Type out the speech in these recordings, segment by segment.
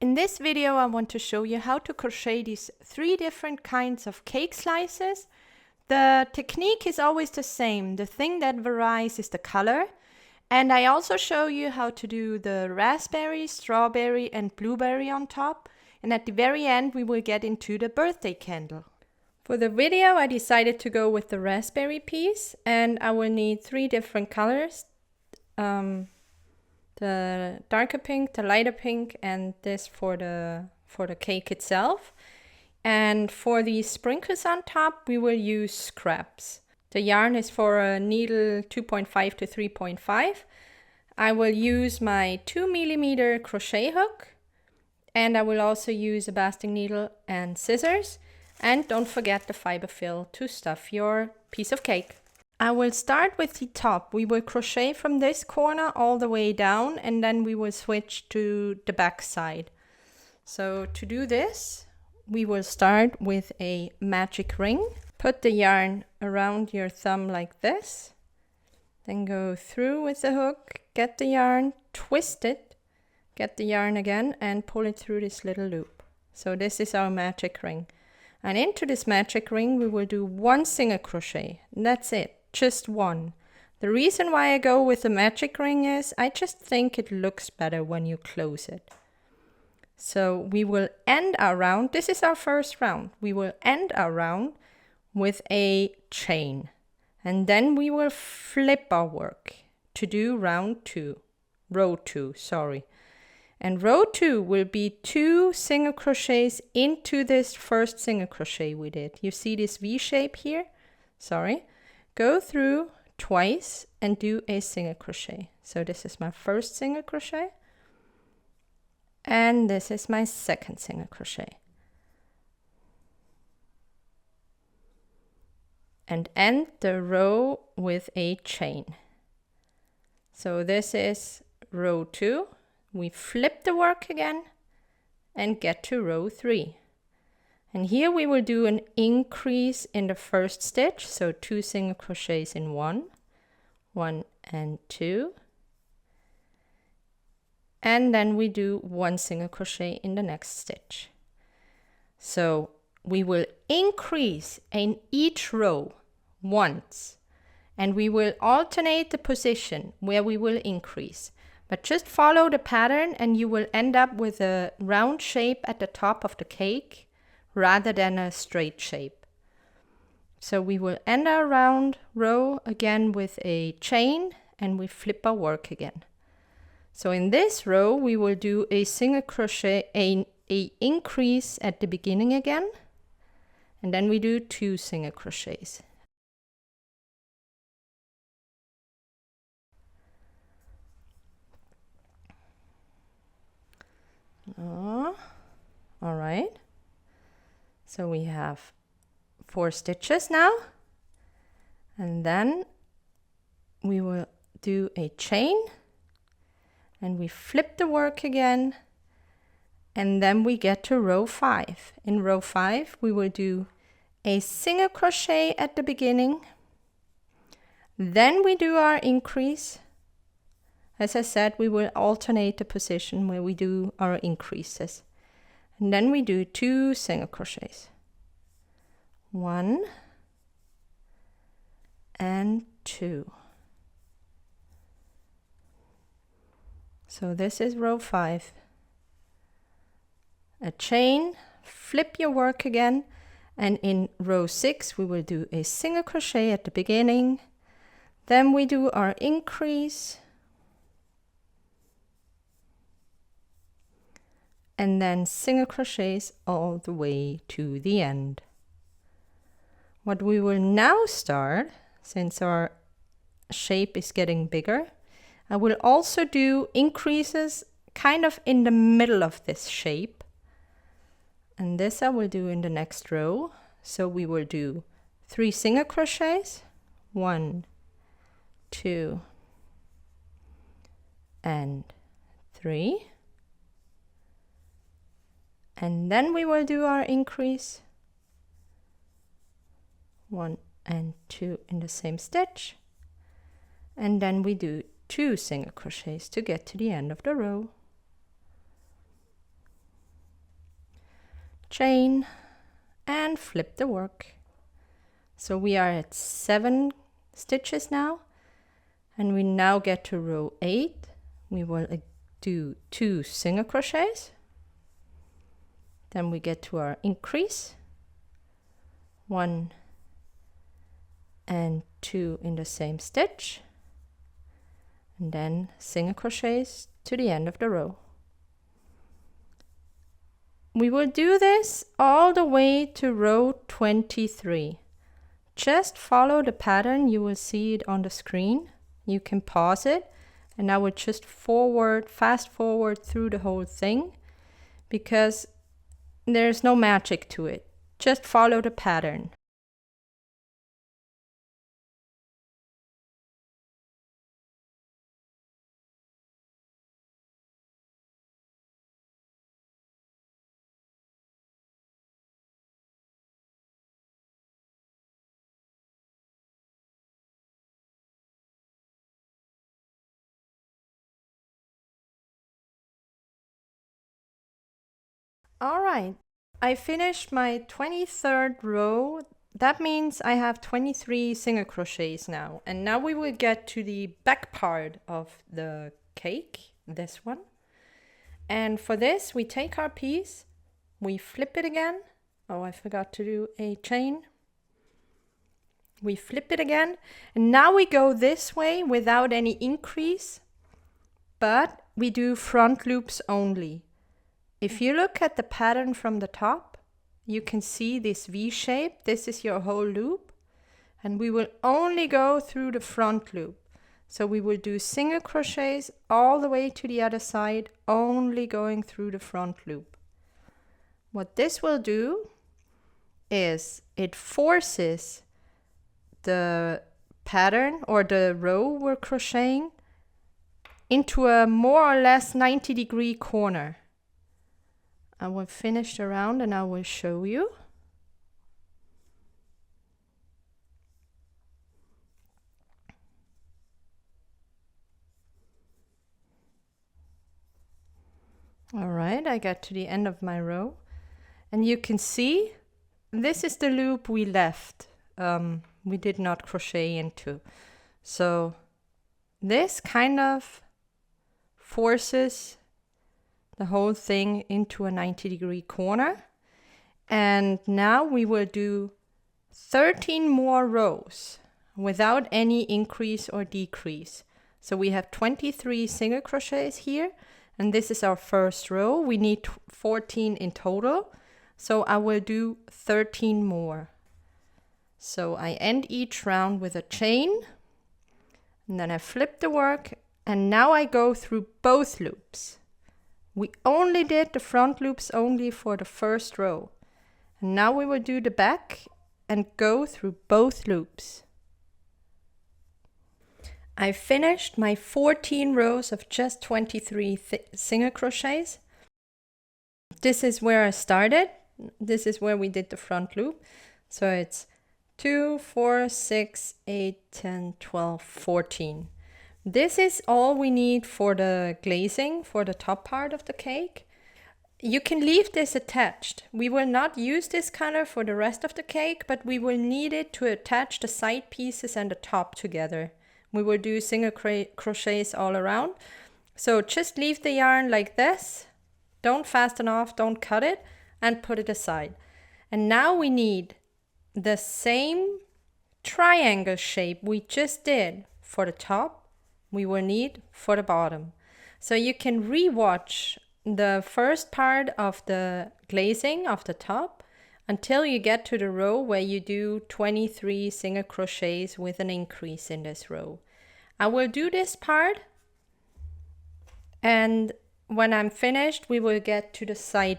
In this video, I want to show you how to crochet these 3 different kinds of cake slices. The technique is always the same. The thing that varies is the color. And I also show you how to do the raspberry, strawberry, and blueberry on top. And at the very end, we will get into the birthday candle. For the video, I decided to go with the raspberry piece, and I will need 3 different colors. The darker pink, the lighter pink, and this for the cake itself. And for the sprinkles on top, we will use scraps. The yarn is for a needle 2.5 to 3.5. I will use my 2mm crochet hook, and I will also use a basting needle and scissors. And don't forget the fiber fill to stuff your piece of cake. I will start with the top. We will crochet from this corner all the way down, and then we will switch to the back side. So to do this, we will start with a magic ring. Put the yarn around your thumb like this. Then go through with the hook, get the yarn, twist it, get the yarn again, and pull it through this little loop. So this is our magic ring. And into this magic ring, we will do 1 single crochet. And that's it. Just 1. The reason why I go with the magic ring is I just think it looks better when you close it. So we will end our round. This is our first round. We will end our round with a chain. And then we will flip our work to do row 2, sorry. And row 2 will be 2 single crochets into this first single crochet we did. You see this V shape here? Sorry. Go through twice and do a single crochet. So this is my first single crochet. And this is my second single crochet. And end the row with a chain. So this is row 2. We flip the work again and get to row 3. And here we will do an increase in the first stitch, so 2 single crochets in 1 and 2. And then we do 1 single crochet in the next stitch. So we will increase in each row once, and we will alternate the position where we will increase. But just follow the pattern and you will end up with a round shape at the top of the cake rather than a straight shape. So we will end our round row again with a chain, and we flip our work again. So in this row we will do a single crochet, a increase at the beginning again, and then we do 2 single crochets. All right. So we have 4 stitches now, and then we will do a chain, and we flip the work again, and then we get to row 5. In row 5 we will do a single crochet at the beginning, then we do our increase. As I said, we will alternate the position where we do our increases. And then we do 2 single crochets. 1 and 2. So this is row 5. A chain, flip your work again, and in row 6 we will do a single crochet at the beginning. Then we do our increase. And then single crochets all the way to the end. What we will now start, since our shape is getting bigger, I will also do increases kind of in the middle of this shape. And this I will do in the next row. So we will do 3 single crochets, 1, 2, and 3. And then we will do our increase, 1 and 2 in the same stitch, and then we do 2 single crochets to get to the end of the row. chain, and flip the work. So we are at 7 stitches now, and we now get to row 8. We will do 2 single crochets. Then we get to our increase, 1 and 2 in the same stitch, and then single crochets to the end of the row. We will do this all the way to row 23. Just follow the pattern, you will see it on the screen. You can pause it, and I will just fast forward through the whole thing, because there's no magic to it. Just follow the pattern. All right, I finished my 23rd row. That means I have 23 single crochets now. And now we will get to the back part of the cake, this one. And for this, we take our piece, we flip it again. Oh, I forgot to do a chain. We flip it again. And now we go this way without any increase, but we do front loops only. If you look at the pattern from the top, you can see this V shape. This is your whole loop, and we will only go through the front loop. So we will do single crochets all the way to the other side, only going through the front loop. What this will do is it forces the pattern or the row we're crocheting into a more or less 90-degree corner. I will finish the round and I will show you. All right, I got to the end of my row, and you can see this is the loop we left. We did not crochet into. So this kind of forces the whole thing into a 90-degree corner. And now we will do 13 more rows without any increase or decrease. So we have 23 single crochets here, and this is our first row. We need 14 in total, so I will do 13 more. So I end each round with a chain, and then I flip the work, and now I go through both loops. We only did the front loops only for the first row. And now we will do the back and go through both loops. I finished my 14 rows of just 23 single crochets. This is where I started. This is where we did the front loop. So it's 2, 4, 6, 8, 10, 12, 14. This is all we need for the glazing, for the top part of the cake. You can leave this attached. We will not use this color for the rest of the cake, but we will need it to attach the side pieces and the top together. We will do single crochets all around. So just leave the yarn like this. Don't fasten off, don't cut it, and put it aside. And now we need the same triangle shape we just did for the top. We will need for the bottom. So you can re-watch the first part of the glazing of the top until you get to the row where you do 23 single crochets with an increase in this row. I will do this part, and when I'm finished, we will get to the side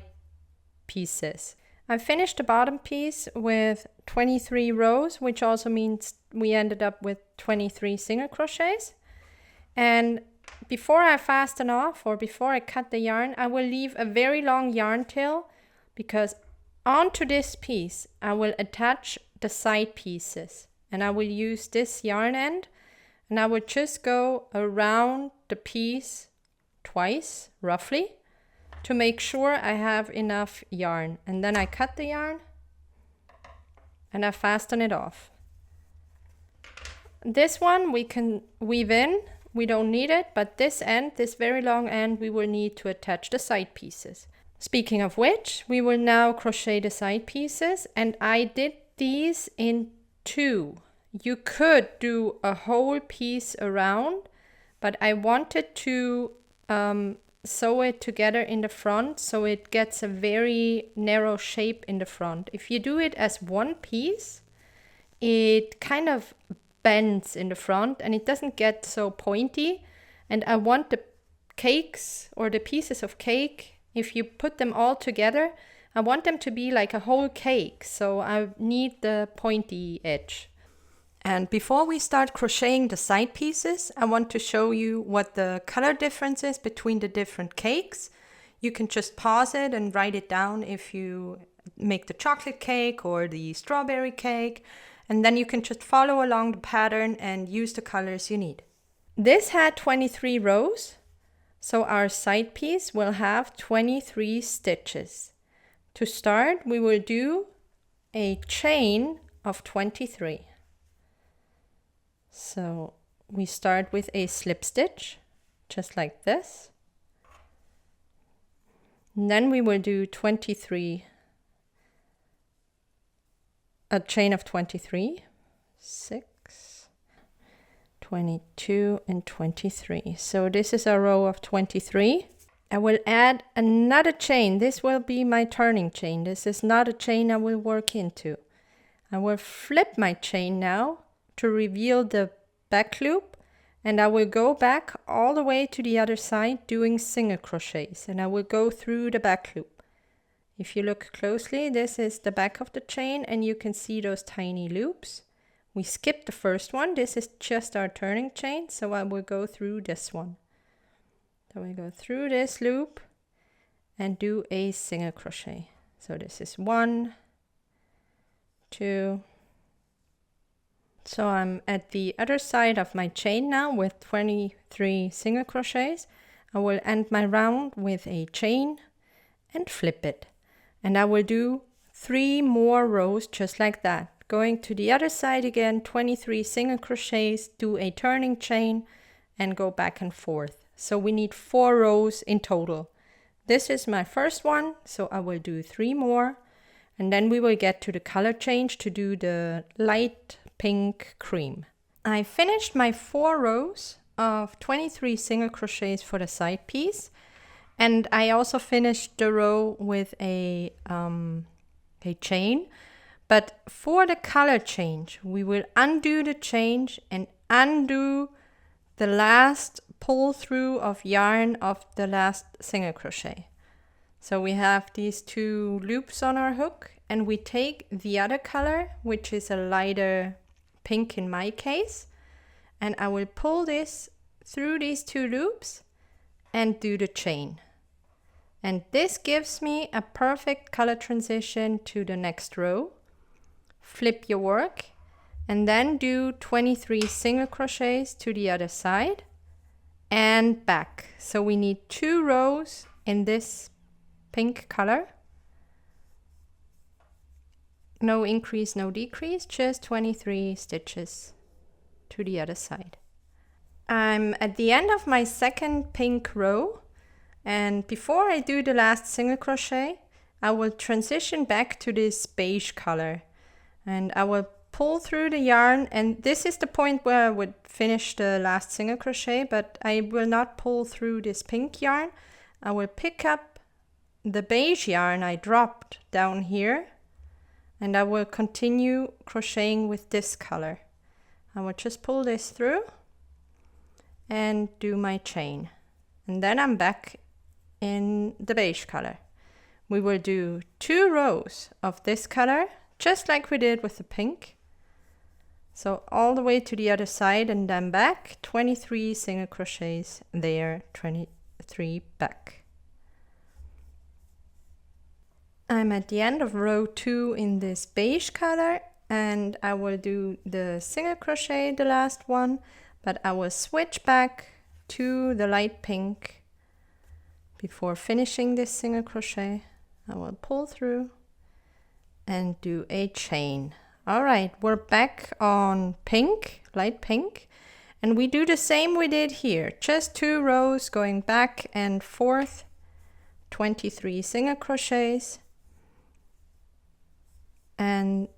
pieces. I finished the bottom piece with 23 rows, which also means we ended up with 23 single crochets. And before I fasten off or before I cut the yarn, I will leave a very long yarn tail, because onto this piece I will attach the side pieces, and I will use this yarn end, and I will just go around the piece twice roughly, to make sure I have enough yarn. And then I cut the yarn and I fasten it off. This one we can weave in, we don't need it, but this end, this very long end, we will need to attach the side pieces. Speaking of which, we will now crochet the side pieces, and I did these in 2. You could do a whole piece around, but I wanted to sew it together in the front so it gets a very narrow shape in the front. If you do it as one piece, it kind of bends in the front and it doesn't get so pointy. And I want the cakes or the pieces of cake, if you put them all together, I want them to be like a whole cake. So I need the pointy edge. And before we start crocheting the side pieces, I want to show you what the color difference is between the different cakes. You can just pause it and write it down if you make the chocolate cake or the strawberry cake. And then you can just follow along the pattern and use the colors you need. This had 23 rows, so our side piece will have 23 stitches. To start, we will do a chain of 23. So we start with a slip stitch, just like this. And then we will do 23, a chain of 23, 6, 22, and 23. So this is a row of 23. I will add another chain. This will be my turning chain. This is not a chain I will work into. I will flip my chain now to reveal the back loop, and I will go back all the way to the other side doing single crochets, and I will go through the back loop. If you look closely, this is the back of the chain and you can see those tiny loops. We skipped the first one. This is just our turning chain, so I will go through this one. So we go through this loop and do a single crochet. So this is 1, 2. So I'm at the other side of my chain now with 23 single crochets. I will end my round with a chain and flip it. And I will do 3 more rows just like that. Going to the other side again, 23 single crochets, do a turning chain and go back and forth. So we need 4 rows in total. This is my first one, so I will do 3 more. And then we will get to the color change to do the light pink cream. I finished my 4 rows of 23 single crochets for the side piece, and I also finished the row with a chain. But for the color change, we will undo the change and undo the last pull through of yarn of the last single crochet. So we have these 2 loops on our hook, and we take the other color, which is a lighter pink in my case, and I will pull this through these 2 loops and do the chain. And this gives me a perfect color transition to the next row. Flip your work and then do 23 single crochets to the other side and back. So we need 2 rows in this pink color. No increase, no decrease, just 23 stitches to the other side. I'm at the end of my second pink row, and before I do the last single crochet, I will transition back to this beige color, and I will pull through the yarn, and this is the point where I would finish the last single crochet, but I will not pull through this pink yarn. I will pick up the beige yarn I dropped down here, and I will continue crocheting with this color. I will just pull this through and do my chain. And then I'm back in the beige color. We will do 2 rows of this color, just like we did with the pink. So all the way to the other side and then back, 23 single crochets there, 23 back. I'm at the end of row 2 in this beige color, and I will do the single crochet, the last one, but I will switch back to the light pink before finishing this single crochet, I will pull through and do a chain. All right, we're back on pink, light pink, and we do the same we did here, just 2 rows going back and forth, 23 single crochets, and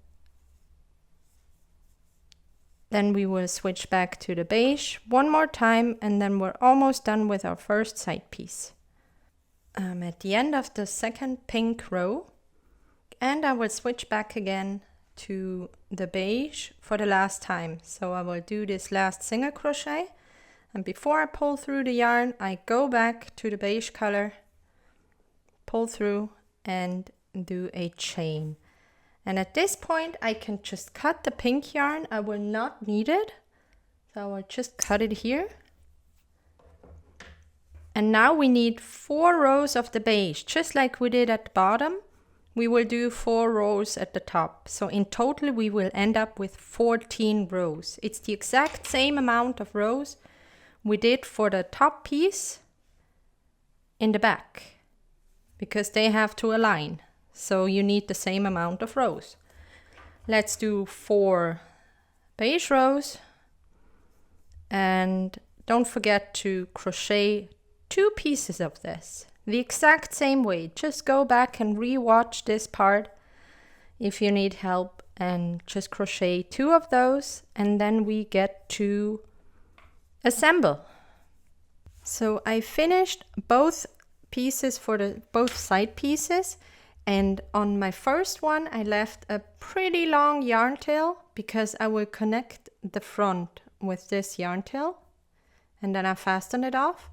then we will switch back to the beige one more time, and then we're almost done with our first side piece. I'm at the end of the second pink row, and I will switch back again to the beige for the last time. So I will do this last single crochet, and before I pull through the yarn, I go back to the beige color, pull through and do a chain. And at this point I can just cut the pink yarn. I will not need it, so I will just cut it here. And now we need 4 rows of the beige, just like we did at the bottom. We will do 4 rows at the top. So in total we will end up with 14 rows. It's the exact same amount of rows we did for the top piece in the back, because they have to align. So you need the same amount of rows. Let's do 4 beige rows, and don't forget to crochet 2 pieces of this the exact same way. Just go back and re-watch this part if you need help, and just crochet 2 of those, and then we get to assemble. So I finished both pieces for both side pieces. And on my first one, I left a pretty long yarn tail because I will connect the front with this yarn tail, and then I fasten it off.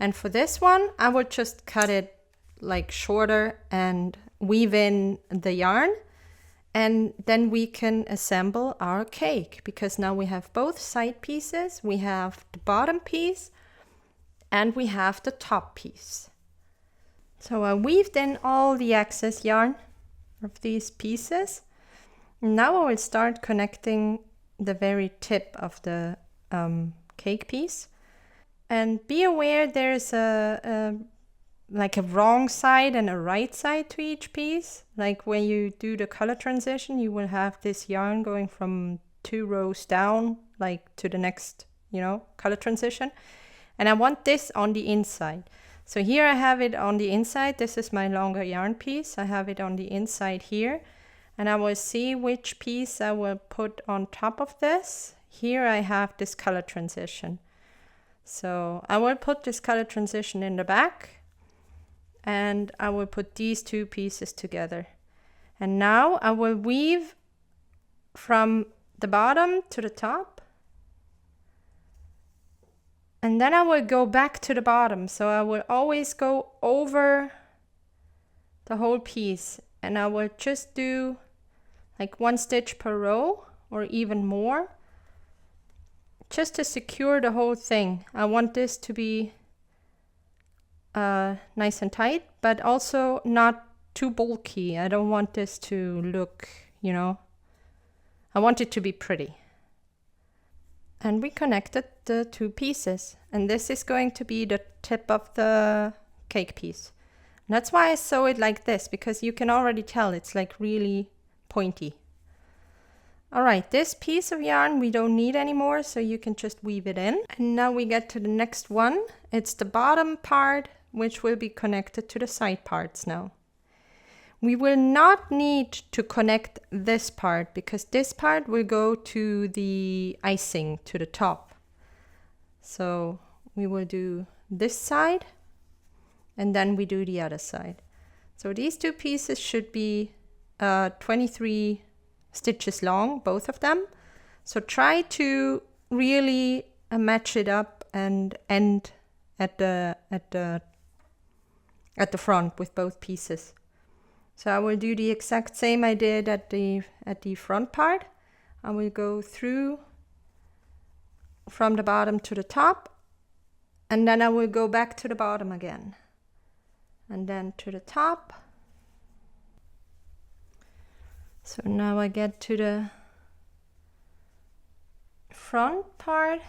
And for this one, I will just cut it like shorter and weave in the yarn, and then we can assemble our cake, because now we have both side pieces. We have the bottom piece and we have the top piece. So I weaved in all the excess yarn of these pieces. Now I will start connecting the very tip of the cake piece. And be aware there's like a wrong side and a right side to each piece. Like when you do the color transition, you will have this yarn going from 2 rows down, like to the next, color transition. And I want this on the inside. So here I have it on the inside. This is my longer yarn piece. I have it on the inside here, and I will see which piece I will put on top of this. Here I have this color transition. So I will put this color transition in the back, and I will put these 2 pieces together. And now I will weave from the bottom to the top. And then I will go back to the bottom. So I will always go over the whole piece, and I will just do like 1 stitch per row or even more, just to secure the whole thing. I want this to be nice and tight, but also not too bulky. I don't want this to look, I want it to be pretty. And we connected the 2 pieces, and this is going to be the tip of the cake piece. And that's why I sew it like this, because you can already tell it's like really pointy. All right, this piece of yarn we don't need anymore, so you can just weave it in. And now we get to the next one. It's the bottom part, which will be connected to the side parts now. We will not need to connect this part, because this part will go to the icing, to the top. So we will do this side, and then we do the other side. So these 2 pieces should be 23 stitches long, both of them. So try to really match it up and end at the front with both pieces. So I will do the exact same I did at the front part. I will go through from the bottom to the top, and then I will go back to the bottom again, and then to the top. So now I get to the front part,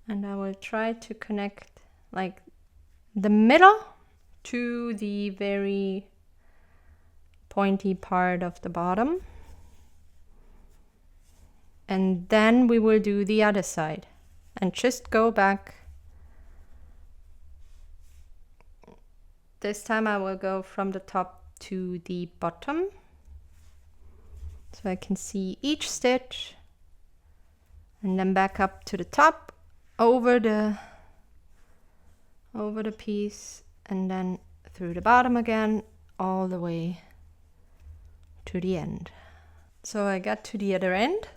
and I will try to connect like the middle to the very pointy part of the bottom. And then we will do the other side and just go back. This time I will go from the top to the bottom, so I can see each stitch, and then back up to the top, over the piece, and then through the bottom again, all the way to the end. So I got to the other end,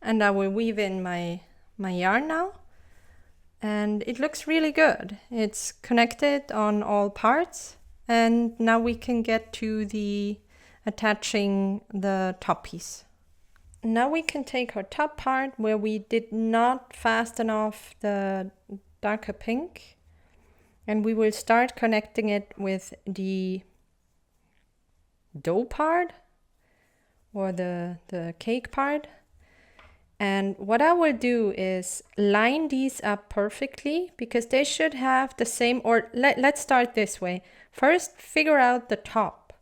and I will weave in my yarn now. And it looks really good. It's connected on all parts. And now we can get to the attaching the top piece. Now we can take our top part where we did not fasten off the darker pink. And we will start connecting it with the dough part or the cake part. And what I will do is line these up perfectly, because they should have the same, or let's start this way. First, figure out the top.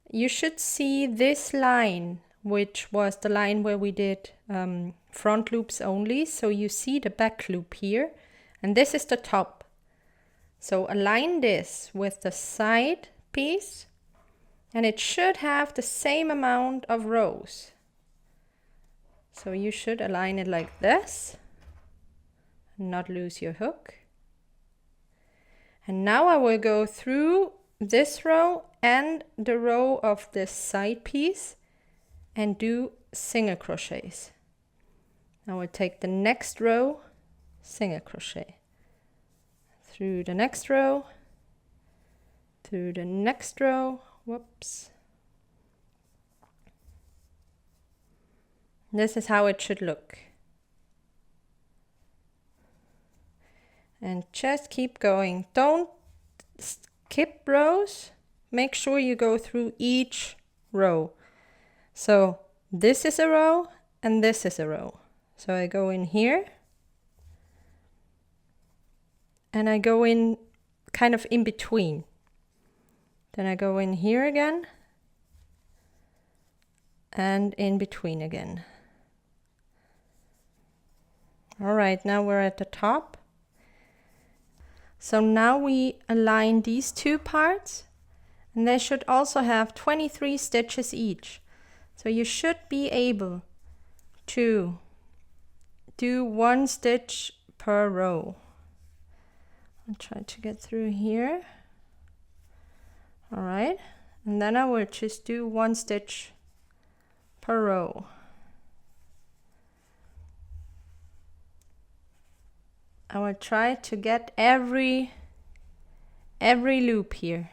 You should see this line, which was the line where we did front loops only. So you see the back loop here, and this is the top. So align this with the side piece, and it should have the same amount of rows. So you should align it like this, and not lose your hook. And now I will go through this row and the row of this side piece and do single crochets. I will take the next row, single crochet, through the next row, through the next row, whoops. This is how it should look. And just keep going. Don't skip rows. Make sure you go through each row. So this is a row and this is a row. So I go in here and I go in kind of in between. Then I go in here again and in between again. All right, now we're at the top. So now we align these two parts, and they should also have 23 stitches each. So you should be able to do 1 stitch per row. I'll try to get through here. All right, and then I will just do 1 stitch per row. I will try to get every loop here.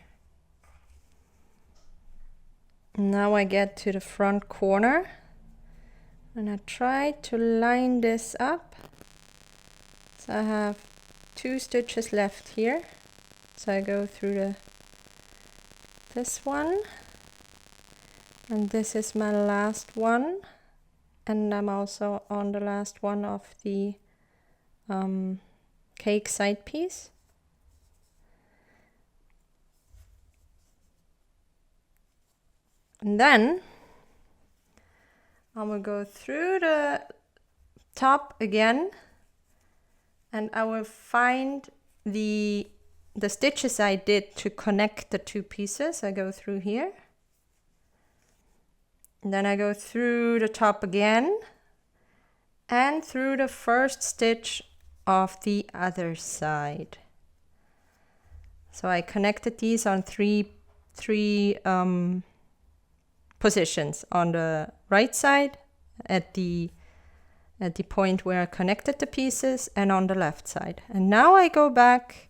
Now I get to the front corner and I try to line this up. So I have 2 stitches left here. So I go through this one, and this is my last one, and I'm also on the last one of the cake side piece. And then I will go through the top again, and I will find the stitches I did to connect the 2 pieces. I go through here, and then I go through the top again and through the first stitch of the other side. So I connected these on three positions: on the right side at the point where I connected the pieces, and on the left side. And now I go back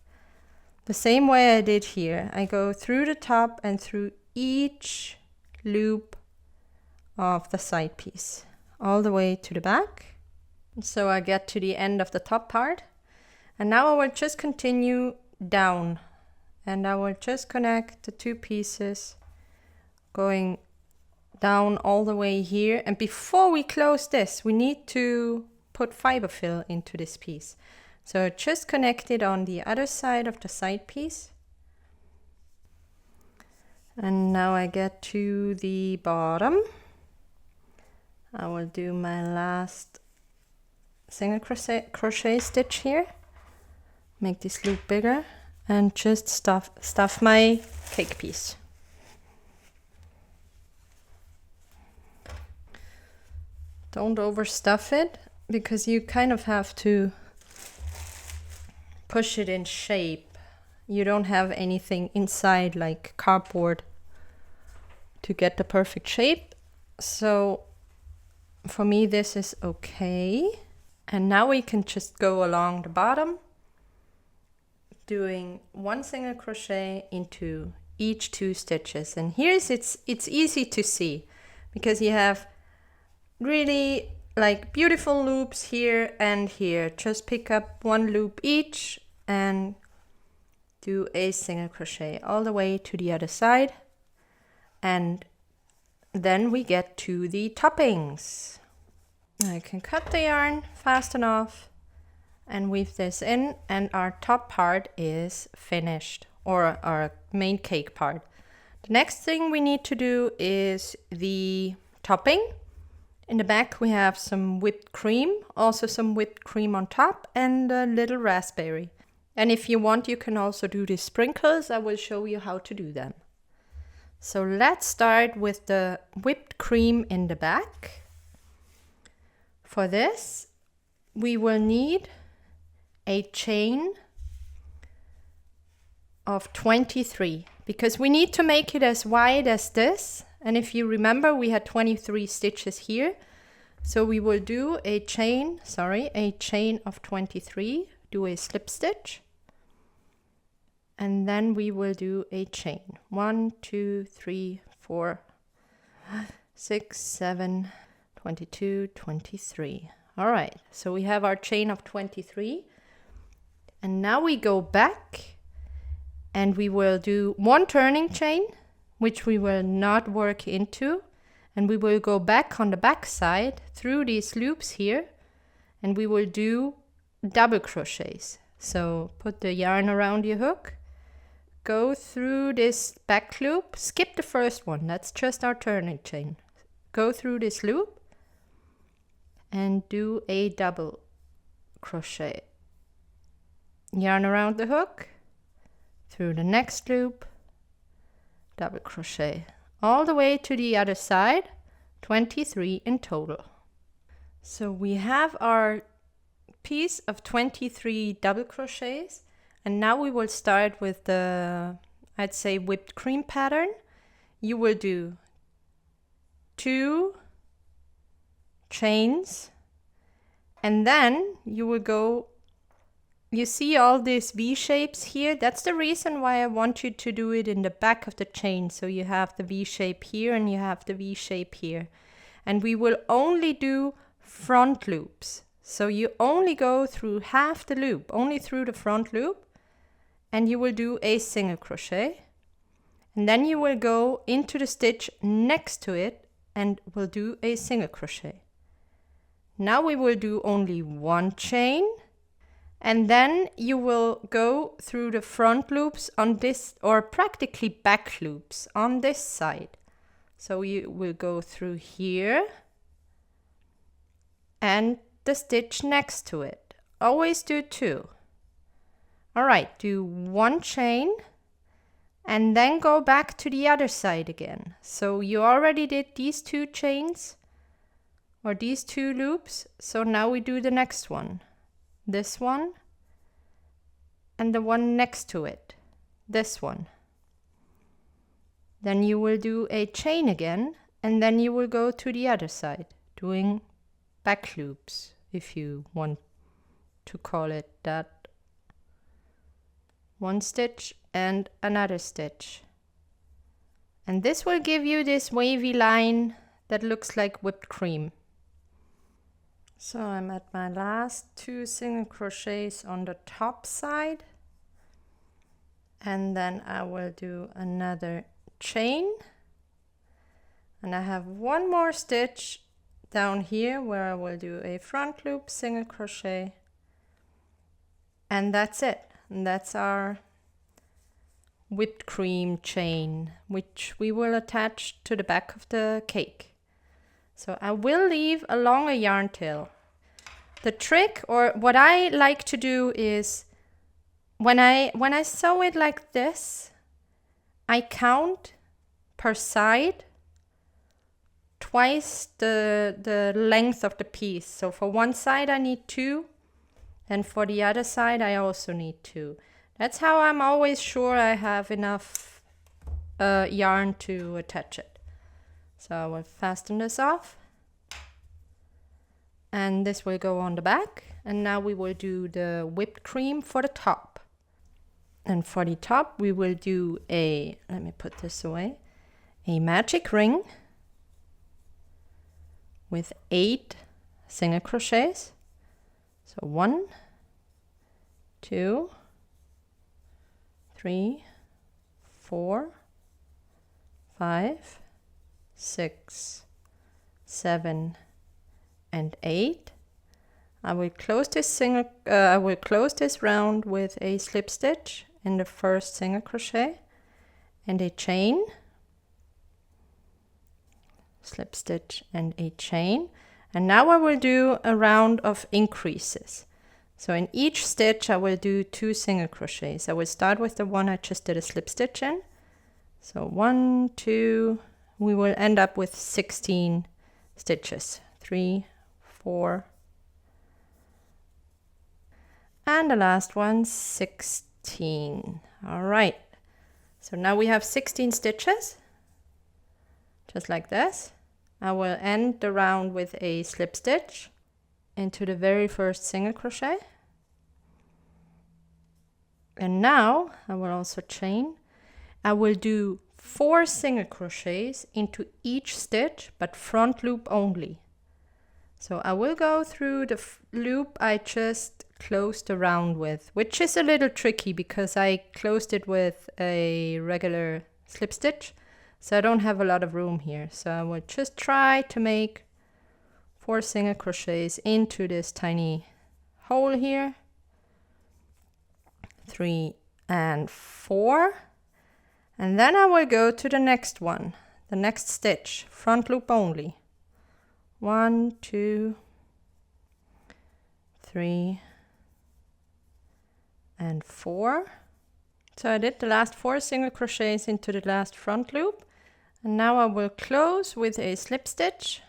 the same way I did here. I go through the top and through each loop of the side piece all the way to the back. So I get to the end of the top part, and now I will just continue down, and I will just connect the 2 pieces going down all the way here. And before we close this, we need to put fiber fill into this piece. So just connect it on the other side of the side piece. And now I get to the bottom. I will do my last single crochet stitch here. Make this loop bigger and just stuff my cake piece. Don't overstuff it, because you kind of have to push it in shape. You don't have anything inside like cardboard to get the perfect shape. So for me this is okay. And now we can just go along the bottom, doing 1 single crochet into each 2 stitches. And here's it's easy to see, because you have really like beautiful loops here and here. Just pick up 1 loop each and do a single crochet all the way to the other side. And then we get to the toppings. I can cut the yarn fast enough and weave this in, and our top part is finished, or our main cake part. The next thing we need to do is the topping. In the back we have some whipped cream, also some whipped cream on top, and a little raspberry. And if you want, you can also do the sprinkles. I will show you how to do them. So let's start with the whipped cream in the back. For this, we will need a chain of 23, because we need to make it as wide as this. And if you remember, we had 23 stitches here. So we will do a chain of 23, do a slip stitch. And then we will do a chain. 1, 2, 3, 4, 6, 7, 22, 23. All right, so we have our chain of 23. And now we go back and we will do 1 turning chain, which we will not work into, and we will go back on the back side through these loops here, and we will do double crochets. So put the yarn around your hook, go through this back loop, skip the first one, that's just our turning chain. Go through this loop and do a double crochet. Yarn around the hook, through the next loop, double crochet, all the way to the other side, 23 in total. So we have our piece of 23 double crochets, and now we will start with the, I'd say, whipped cream pattern. You will do 2 chains, and then you will go, you see all these V shapes here? That's the reason why I want you to do it in the back of the chain. So you have the V shape here and you have the V shape here. And we will only do front loops. So you only go through half the loop, only through the front loop, and you will do a single crochet. And then you will go into the stitch next to it and will do a single crochet. Now we will do only 1 chain. And then you will go through the front loops on this, or practically back loops on this side. So you will go through here and the stitch next to it. Always do 2. All right, do 1 chain and then go back to the other side again. So you already did these 2 chains or these 2 loops. So now we do the next one. This one and the one next to it, this one. Then you will do a chain again, and then you will go to the other side, doing back loops, if you want to call it that. 1 stitch and another stitch. And this will give you this wavy line that looks like whipped cream. So I'm at my last 2 single crochets on the top side, and then I will do another chain, and I have 1 more stitch down here where I will do a front loop, single crochet, And that's it. And that's our whipped cream chain, which we will attach to the back of the cake. So I will leave a longer yarn tail. The trick, or what I like to do, is when I sew it like this, I count per side twice the length of the piece. So for one side I need 2, and for the other side I also need 2. That's how I'm always sure I have enough yarn to attach it. So I will fasten this off, and this will go on the back. And now we will do the whipped cream for the top. And for the top we will do a, let me put this away, a magic ring with 8 single crochets. So 1, 2, 3, 4, 5, 6, 7, and 8. I will close this round with a slip stitch in the first single crochet and a chain, slip stitch and a chain. And now I will do a round of increases. So in each stitch I will do 2 single crochets. I will start with the one I just did a slip stitch in. So 1, 2, we will end up with 16 stitches. 3, 4, and the last one 16. All right, so now we have 16 stitches, just like this. I will end the round with a slip stitch into the very first single crochet, and now I will also chain. I will do 4 single crochets into each stitch, but front loop only. So I will go through the loop I just closed the round with, which is a little tricky because I closed it with a regular slip stitch, so I don't have a lot of room here. So I will just try to make 4 single crochets into this tiny hole here. 3 and 4. And then I will go to the next one, the next stitch, front loop only. 1, 2, 3, and 4. So I did the last 4 single crochets into the last front loop, and now I will close with a slip stitch,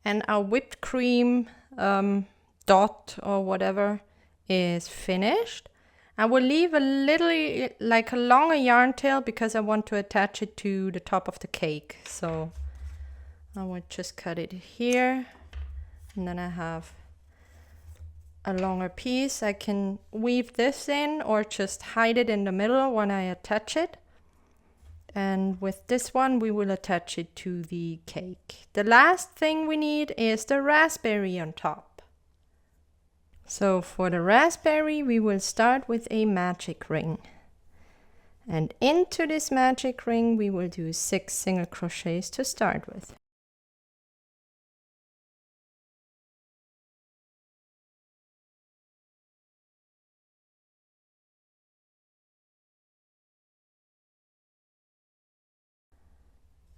and our whipped cream dot or whatever is finished. I will leave a little, like a longer yarn tail, because I want to attach it to the top of the cake. So I will just cut it here, and then I have a longer piece. I can weave this in or just hide it in the middle when I attach it. And with this one we will attach it to the cake. The last thing we need is the raspberry on top. So for the raspberry we will start with a magic ring. And into this magic ring we will do 6 single crochets to start with.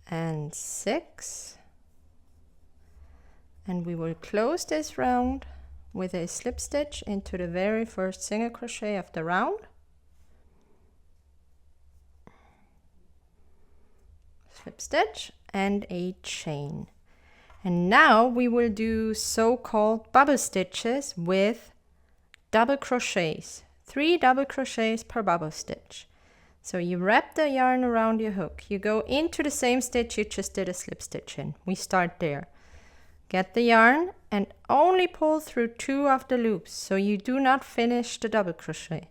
And 6, and we will close this round with a slip stitch into the very first single crochet of the round, slip stitch and a chain. And now we will do so-called bubble stitches with double crochets, 3 double crochets per bubble stitch. So you wrap the yarn around your hook. You go into the same stitch you just did a slip stitch in. We start there. Get the yarn and only pull through 2 of the loops, so you do not finish the double crochet.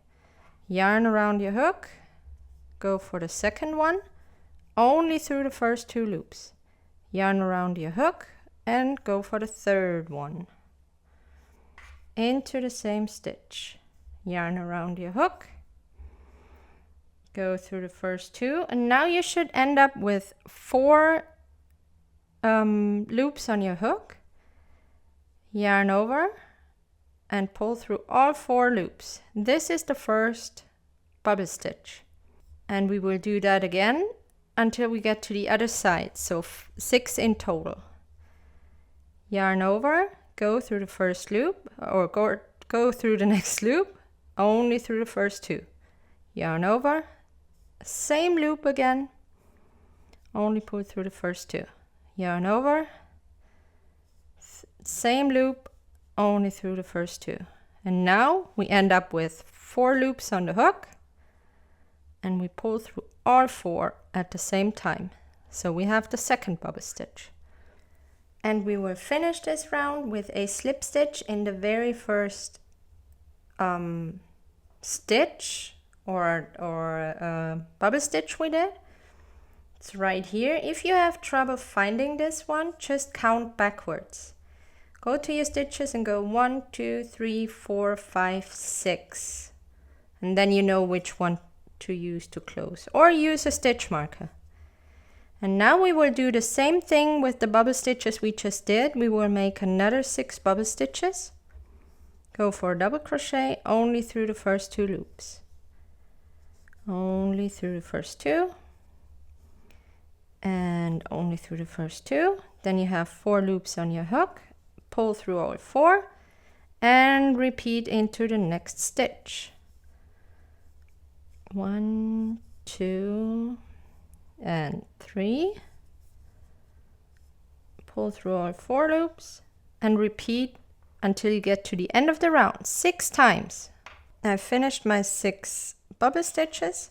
Yarn around your hook, go for the second one, only through the first 2 loops. Yarn around your hook and go for the third one. Into the same stitch. Yarn around your hook, go through the first 2, and now you should end up with 4 loops on your hook. Yarn over, and pull through all 4 loops. This is the first bubble stitch. And we will do that again until we get to the other side, so 6 in total. Yarn over, go through the first loop, or go through the next loop, only through the first 2. Yarn over, same loop again, only pull through the first 2. Yarn over, same loop, only through the first 2. And now we end up with 4 loops on the hook, and we pull through all 4 at the same time. So we have the second bubble stitch. And we will finish this round with a slip stitch in the very first stitch or bubble stitch we did. It's right here. If you have trouble finding this one, just count backwards. Go to your stitches and go 1, 2, 3, 4, 5, 6. And then you know which one to use to close, or use a stitch marker. And now we will do the same thing with the bubble stitches we just did. We will make another 6 bubble stitches. Go for a double crochet only through the first 2 loops. Only through the first 2. And only through the first 2. Then you have 4 loops on your hook. Pull through all 4 and repeat into the next stitch. 1, 2, and 3. Pull through all 4 loops and repeat until you get to the end of the round 6 times. I've finished my 6 bubble stitches,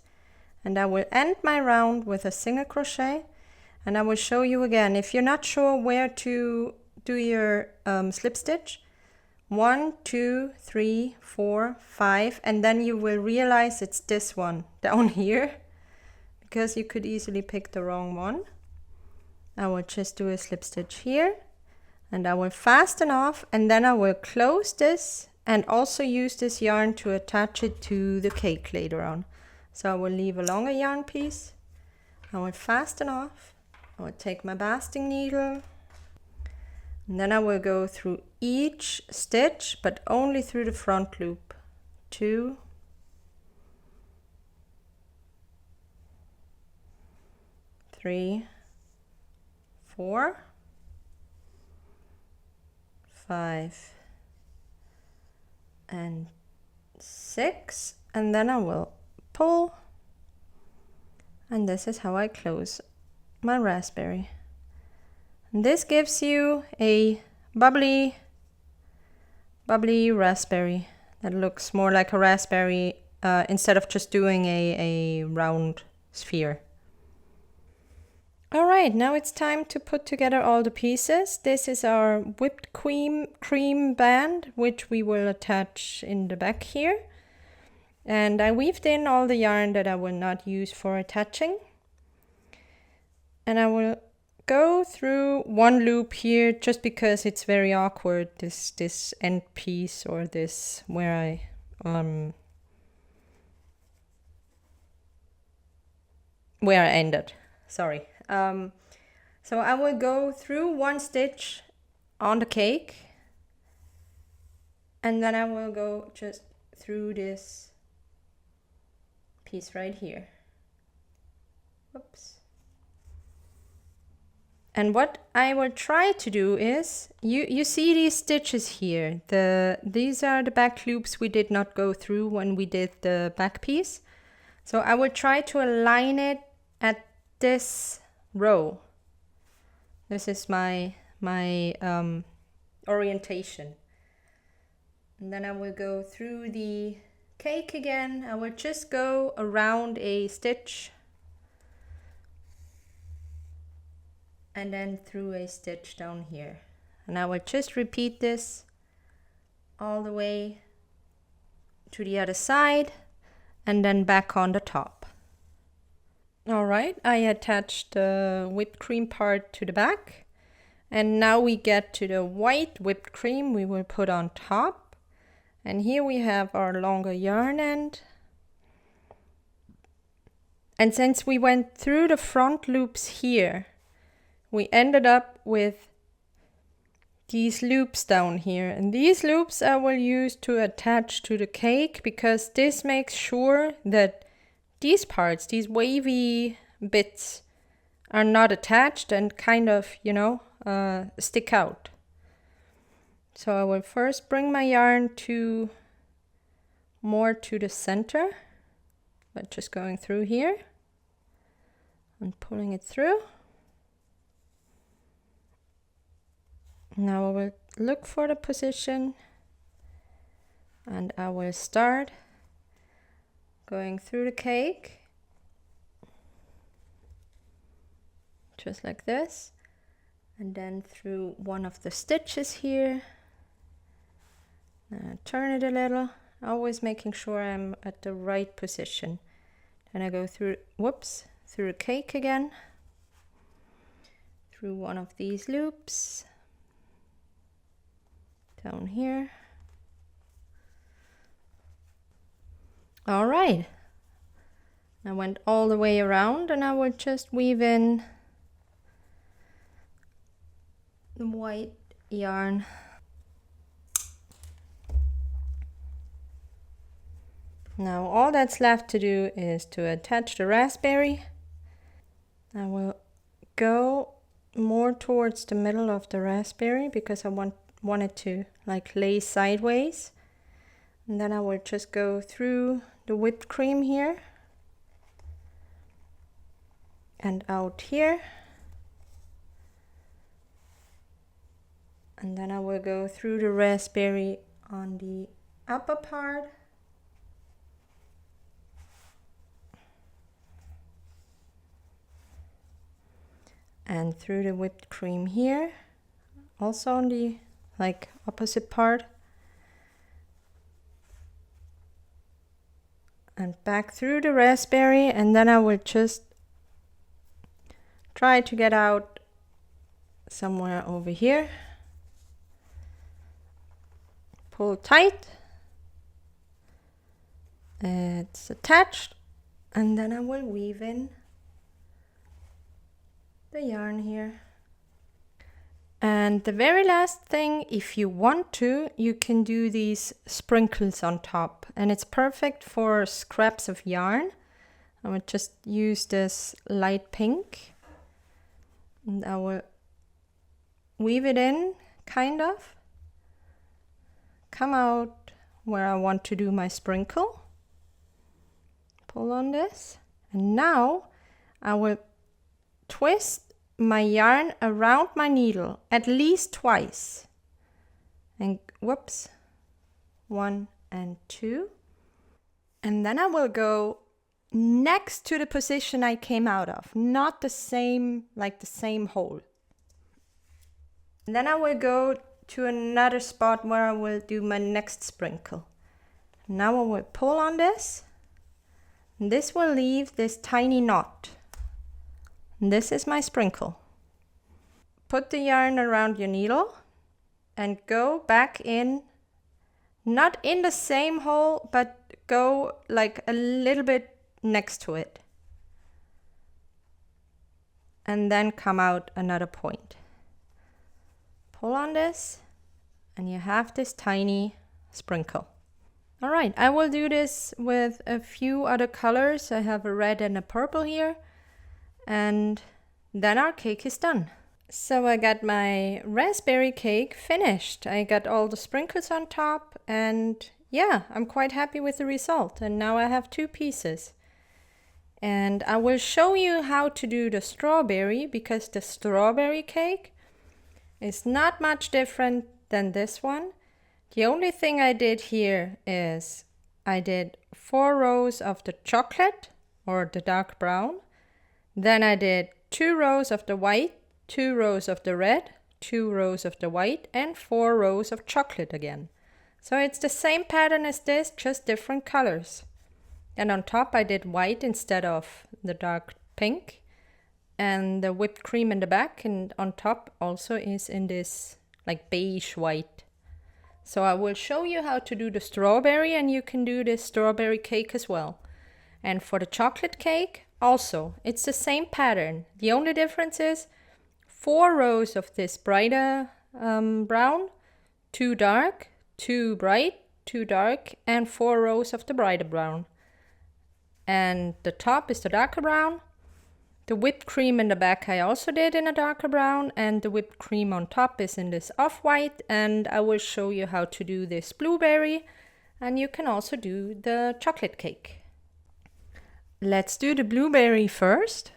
and I will end my round with a single crochet, and I will show you again. If you're not sure where to do your slip stitch, 1, 2, 3, 4, 5, and then you will realize it's this one down here, because you could easily pick the wrong one. I will just do a slip stitch here, and I will fasten off, and then I will close this and also use this yarn to attach it to the cake later on. So I will leave a longer yarn piece. I will fasten off. I will take my basting needle, and then I will go through each stitch, but only through the front loop. 2, 3, 4, 5, and 6, and then I will pull, and this is how I close my raspberry. And this gives you a bubbly raspberry that looks more like a raspberry instead of just doing a round sphere. Alright, now it's time to put together all the pieces. This is our whipped cream band, which we will attach in the back here. And I weaved in all the yarn that I will not use for attaching. And I will go through 1 loop here just because it's very awkward, this end piece, or this where I ended. Sorry. So I will go through 1 stitch on the cake, and then I will go just through this piece right here. Oops. And what I will try to do is, you see these stitches here. These are the back loops we did not go through when we did the back piece. So I will try to align it at this row. This is my orientation. And then I will go through the cake again. I will just go around a stitch, and then through a stitch down here. And I will just repeat this all the way to the other side and then back on the top. Alright, I attached the whipped cream part to the back, and now we get to the white whipped cream we will put on top. And here we have our longer yarn end. And since we went through the front loops here, we ended up with these loops down here, and these loops I will use to attach to the cake, because this makes sure that these parts, these wavy bits, are not attached and kind of, you know, stick out. So I will first bring my yarn to more to the center, but just going through here and pulling it through. Now I will look for the position, and I will start going through the cake, just like this, and then through one of the stitches here. Turn it a little, always making sure I'm at the right position. Then I go through, whoops, through the cake again, through one of these loops, down here. All right, I went all the way around, and I will just weave in the white yarn. Now all that's left to do is to attach the raspberry. I will go more towards the middle of the raspberry because I want it to like lay sideways. And then I will just go through the whipped cream here and out here. And then I will go through the raspberry on the upper part. And through the whipped cream here, also on the like opposite part. And back through the raspberry, and then I will just try to get out somewhere over here. Pull tight. It's attached, and then I will weave in the yarn here. And the very last thing, if you want to, you can do these sprinkles on top, and it's perfect for scraps of yarn. I will just use this light pink, and I will weave it in, kind of come out where I want to do my sprinkle, pull on this, and now I will twist my yarn around my needle at least twice, and whoops, 1 and 2, and then I will go next to the position I came out of, not the same, like the same hole. And then I will go to another spot where I will do my next sprinkle. Now I will pull on this, and this will leave this tiny knot. This is my sprinkle. Put the yarn around your needle and go back in, not in the same hole, but go like a little bit next to it. And then come out another point. Pull on this, and you have this tiny sprinkle. All right, I will do this with a few other colors. I have a red and a purple here. And then our cake is done. So I got my raspberry cake finished. I got all the sprinkles on top, and yeah, I'm quite happy with the result. And now I have 2 pieces. And I will show you how to do the strawberry, because the strawberry cake is not much different than this one. The only thing I did here is I did 4 rows of the chocolate or the dark brown. Then I did 2 rows of the white, 2 rows of the red, 2 rows of the white, and 4 rows of chocolate again. So it's the same pattern as this, just different colors. And on top I did white instead of the dark pink, and the whipped cream in the back, and on top also is in this like beige white. So I will show you how to do the strawberry, and you can do this strawberry cake as well. And for the chocolate cake, also, it's the same pattern. The only difference is 4 rows of this brighter brown, 2 dark, 2 bright, 2 dark, and 4 rows of the brighter brown. And the top is the darker brown. The whipped cream in the back I also did in a darker brown, and the whipped cream on top is in this off-white, and I will show you how to do this blueberry, and you can also do the chocolate cake. Let's do the blueberry first.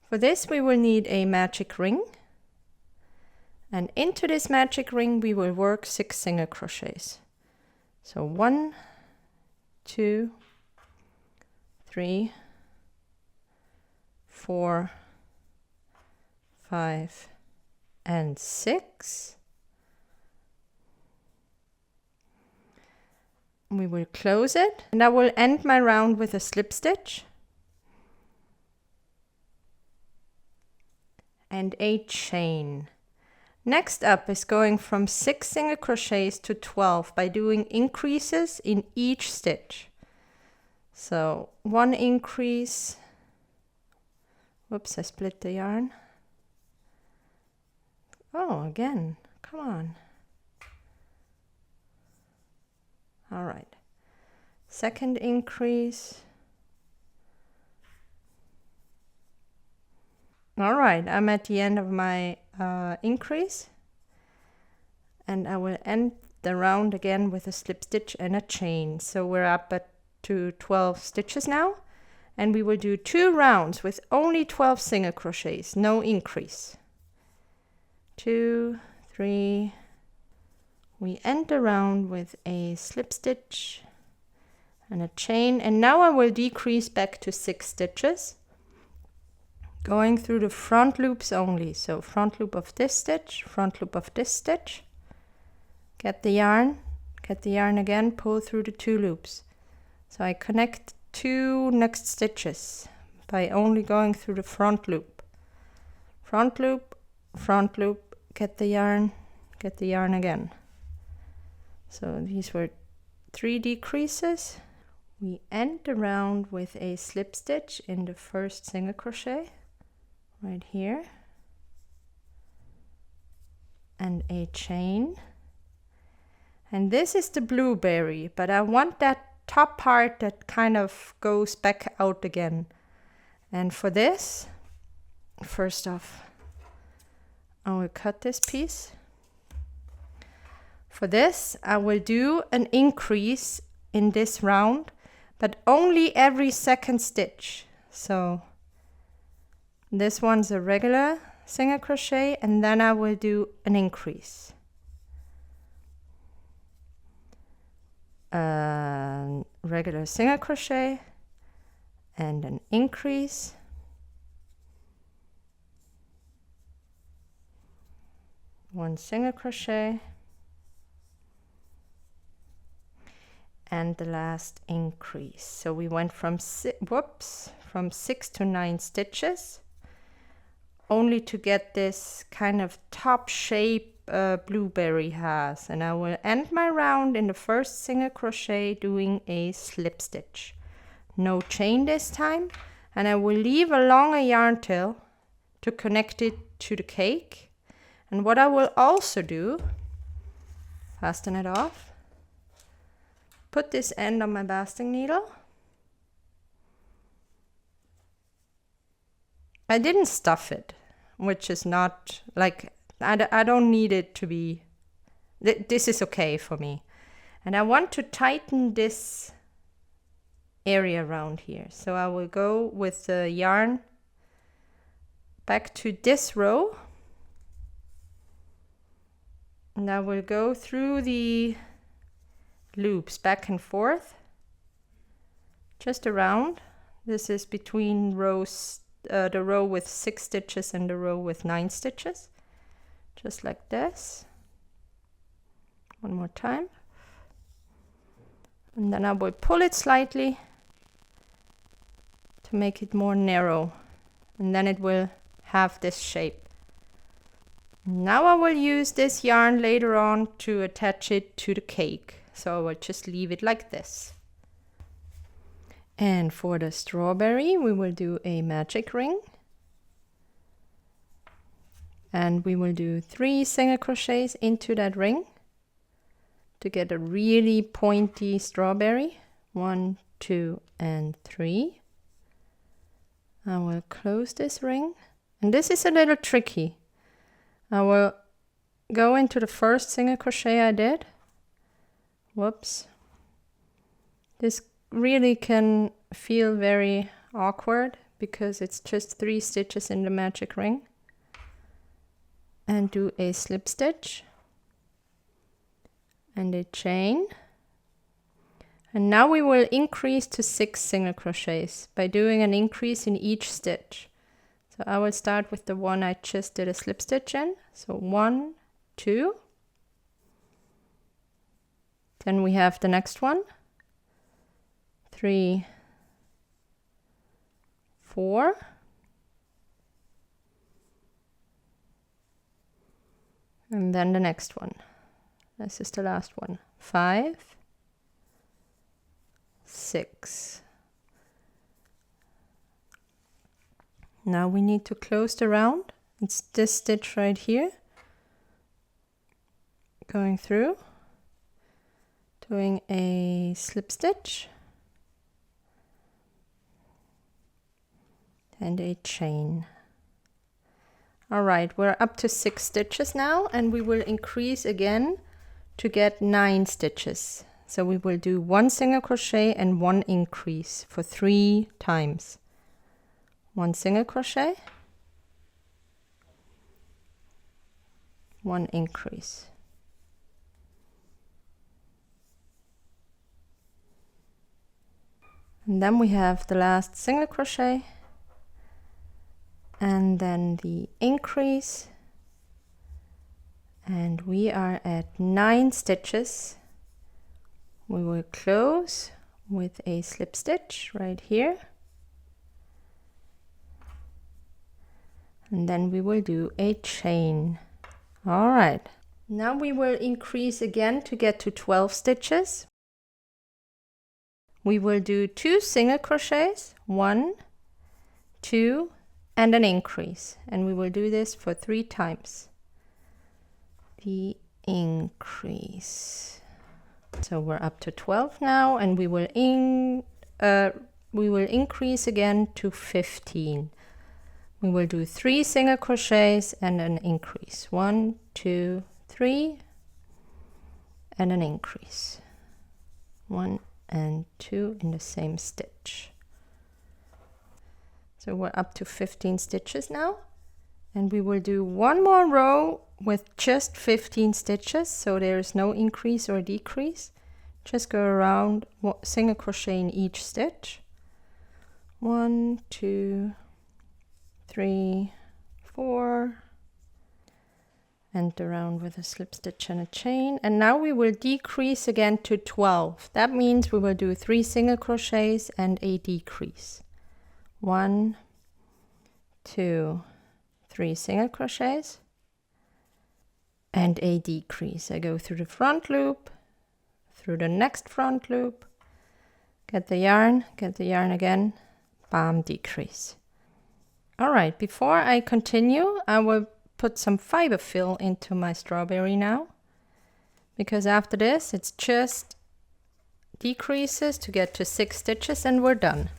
For this we will need a magic ring, and into this magic ring we will work 6 single crochets. So 1, 2, 3, 4, 5, and 6. We will close it, and I will end my round with a slip stitch and a chain. Next up is going from 6 single crochets to 12 by doing increases in each stitch. So 1 increase. Whoops, I split the yarn. Oh, again, come on. All right, second increase. All right, I'm at the end of my increase, and I will end the round again with a slip stitch and a chain. So we're up to 12 stitches now, and we will do 2 rounds with only 12 single crochets, no increase. 2, 3. We end the round with a slip stitch and a chain, and now I will decrease back to 6 stitches, going through the front loops only. So front loop of this stitch, front loop of this stitch, get the yarn again, pull through the 2 loops. So I connect 2 next stitches by only going through the front loop, front loop, get the yarn again. So these were 3 decreases. We end the round with a slip stitch in the first single crochet right here, and a chain. And this is the blueberry, but I want that top part that kind of goes back out again. And for this, first off, I will cut this piece. For this, I will do an increase in this round, but only every second stitch. So this one's a regular single crochet, and then I will do an increase. Regular single crochet and an increase. One single crochet. And the last increase. So we went from 6 to 9 stitches, only to get this kind of top shape blueberry has. And I will end my round in the first single crochet doing a slip stitch. No chain this time, and I will leave a longer yarn tail to connect it to the cake. And what I will also do, fasten it off, put this end on my basting needle. I didn't stuff it, which is not like, I don't need it to be, this is okay for me. And I want to tighten this area around here. So I will go with the yarn back to this row. And I will go through the loops back and forth, just around. This is between rows, the row with 6 stitches and the row with 9 stitches, just like this. One more time, and then I will pull it slightly to make it more narrow, and then it will have this shape. Now I will use this yarn later on to attach it to the cake. So I will just leave it like this. And for the strawberry, we will do a magic ring. and we will do 3 single crochets into that ring to get a really pointy strawberry. 1, 2, and 3. I will close this ring, and this is a little tricky. I will go into the first single crochet I did. Whoops. This really can feel very awkward because it's just 3 stitches in the magic ring. And do a slip stitch and a chain. And now we will increase to 6 single crochets by doing an increase in each stitch. So I will start with the one I just did a slip stitch in. So 1, 2. Then we have the next one. 3, 4. And then the next one. This is the last one. 5, 6. Now we need to close the round. It's this stitch right here. Going through, doing a slip stitch and a chain. All right, we're up to 6 stitches now, and we will increase again to get 9 stitches. So we will do 1 single crochet and 1 increase for 3 times. 1 single crochet, 1 increase. And then we have the last single crochet, and then the increase, and we are at 9 stitches. We will close with a slip stitch right here, and then we will do a chain. All right, now we will increase again to get to 12 stitches. We will do 2 single crochets, 1, 2, and an increase, and we will do this for 3 times. The increase. So we're up to 12 now, and we will increase again to 15. We will do 3 single crochets and an increase. 1, 2, 3, and an increase. 1 and 2 in the same stitch. So we're up to 15 stitches now, and we will do 1 more row with just 15 stitches, so there is no increase or decrease. Just go around single crochet in each stitch. 1, 2, 3, 4, and around with a slip stitch and a chain. And now we will decrease again to 12. That means we will do 3 single crochets and a decrease. 1, 2, 3 single crochets and a decrease. I go through the front loop, through the next front loop, get the yarn again, bam, decrease. All right, before I continue, I will put some fiber fill into my strawberry now, because after this it's just decreases to get to 6 stitches and we're done.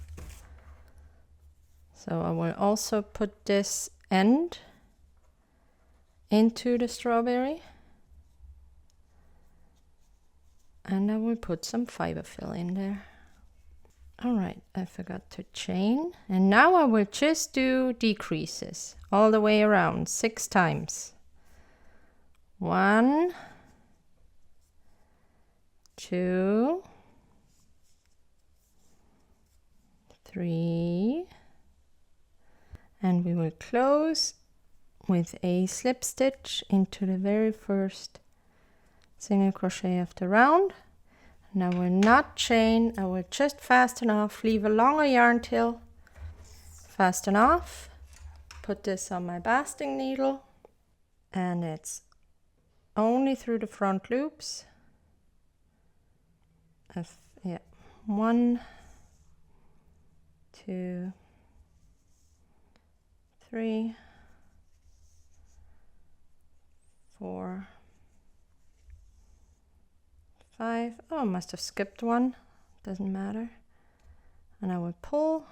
So I will also put this end into the strawberry, and I will put some fiber fill in there. All right, I forgot to chain, and now I will just do decreases all the way around 6 times. 1, 2, 3, and we will close with a slip stitch into the very first single crochet of the round. And I will not chain, I will just fasten off, leave a longer yarn tail, fasten off, put this on my basting needle, and it's only through the front loops. 1, 2, 3, 4, 5. Oh, I must have skipped one. Doesn't matter. And I will pull,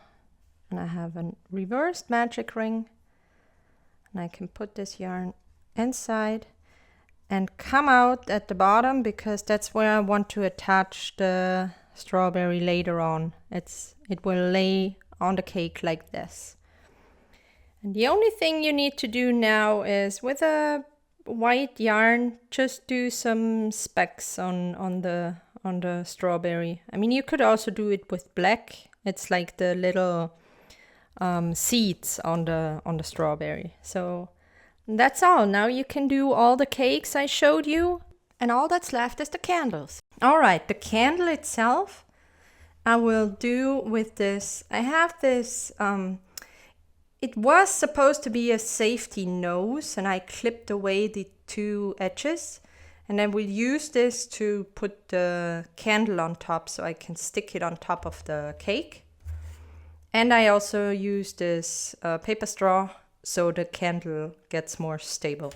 and I have a reversed magic ring, and I can put this yarn inside and come out at the bottom, because that's where I want to attach the strawberry later on. It will lay on the cake like this. And the only thing you need to do now is, with a white yarn, just do some specks on the strawberry. I mean, you could also do it with black. It's like the little seeds on the strawberry. So that's all. Now you can do all the cakes I showed you, and all that's left is the candles. All right, the candle itself I will do with this. I have this, it was supposed to be a safety nose, and I clipped away the 2 edges, and I will use this to put the candle on top so I can stick it on top of the cake. And I also use this paper straw so the candle gets more stable.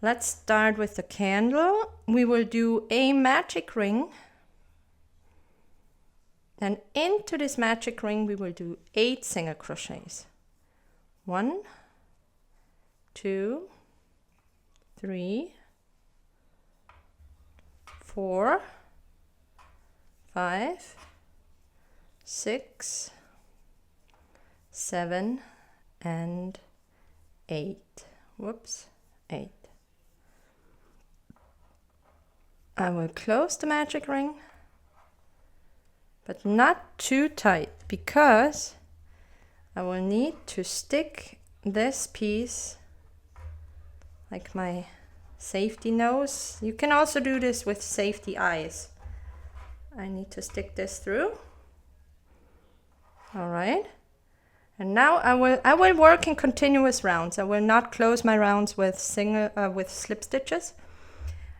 Let's start with the candle. We will do a magic ring. And into this magic ring we will do 8 single crochets. 1, 2, 3, 4, 5, 6, 7, and 8. Whoops, 8. I will close the magic ring, but not too tight, because I will need to stick this piece, like my safety nose. You can also do this with safety eyes. I need to stick this through. All right. And now I will work in continuous rounds. I will not close my rounds with slip stitches.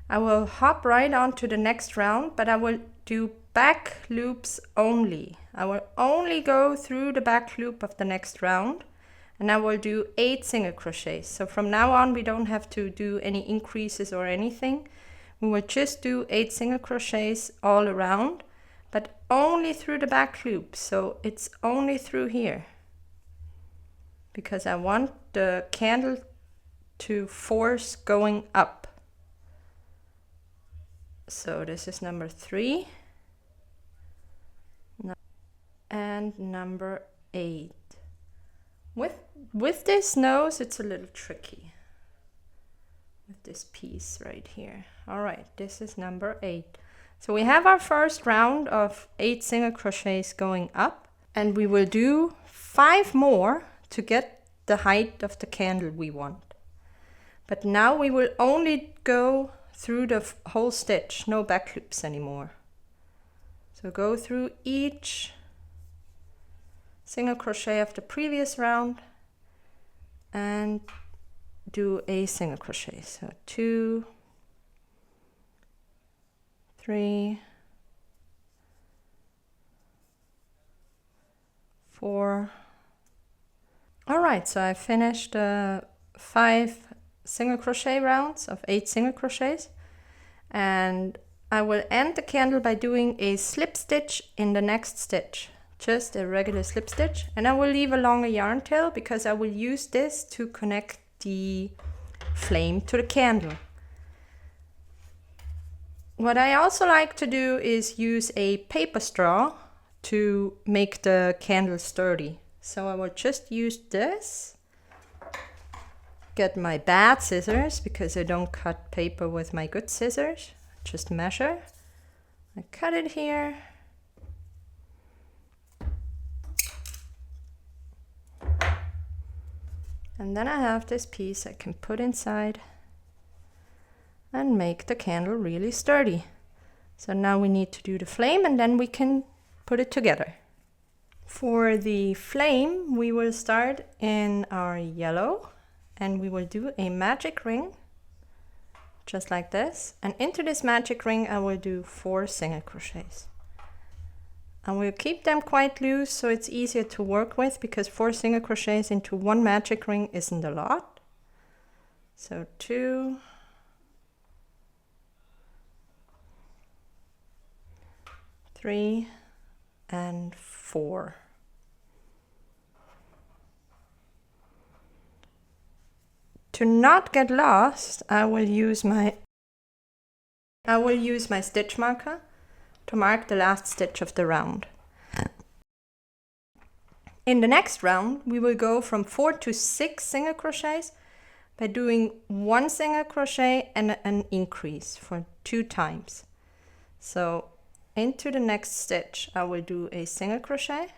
I will hop right on to the next round, but I will do back loops only. I will only go through the back loop of the next round, and I will do 8 single crochets. So from now on we don't have to do any increases or anything. We will just do 8 single crochets all around, but only through the back loop. So it's only through here, because I want the candle to force going up. So this is number 3 and number 8. With this nose it's a little tricky with this piece right here. All right, this is number 8. So we have our first round of 8 single crochets going up, and we will do 5 more to get the height of the candle we want. But now we will only go through the whole stitch, no back loops anymore. So go through each single crochet of the previous round and do a single crochet. So 2, 3, 4. All right, so I finished 5 single crochet rounds of 8 single crochets, and I will end the candle by doing a slip stitch in the next stitch, just a regular slip stitch, and I will leave a longer yarn tail because I will use this to connect the flame to the candle. What I also like to do is use a paper straw to make the candle sturdy. So I will just use this. Get my bad scissors because I don't cut paper with my good scissors. Just measure. I cut it here. And then I have this piece I can put inside and make the candle really sturdy. So now we need to do the flame, and then we can put it together. For the flame, we will start in our yellow, and we will do a magic ring just like this, and into this magic ring I will do 4 single crochets, and we'll keep them quite loose so it's easier to work with, because 4 single crochets into 1 magic ring isn't a lot. So 2, 3 and 4. To not get lost, I will use my stitch marker to mark the last stitch of the round. In the next round, we will go from 4 to 6 single crochets by doing 1 single crochet and an increase for 2 times. So into the next stitch, I will do a single crochet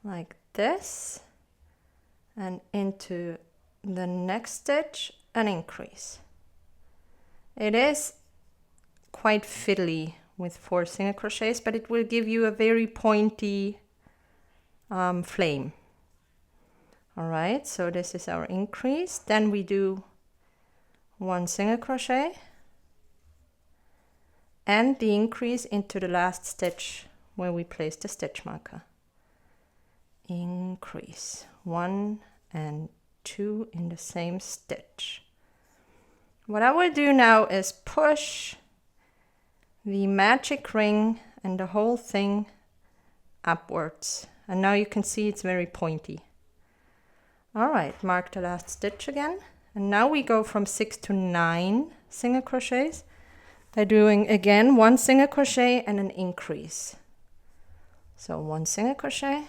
like this, and into the next stitch an increase. It is quite fiddly with 4 single crochets, but it will give you a very pointy flame. All right, so this is our increase. Then we do 1 single crochet and the increase into the last stitch where we place the stitch marker. Increase 1 and 2 in the same stitch. What I will do now is push the magic ring and the whole thing upwards, and now you can see it's very pointy. All right, mark the last stitch again, and now we go from 6 to 9 single crochets by doing again 1 single crochet and an increase. So 1 single crochet,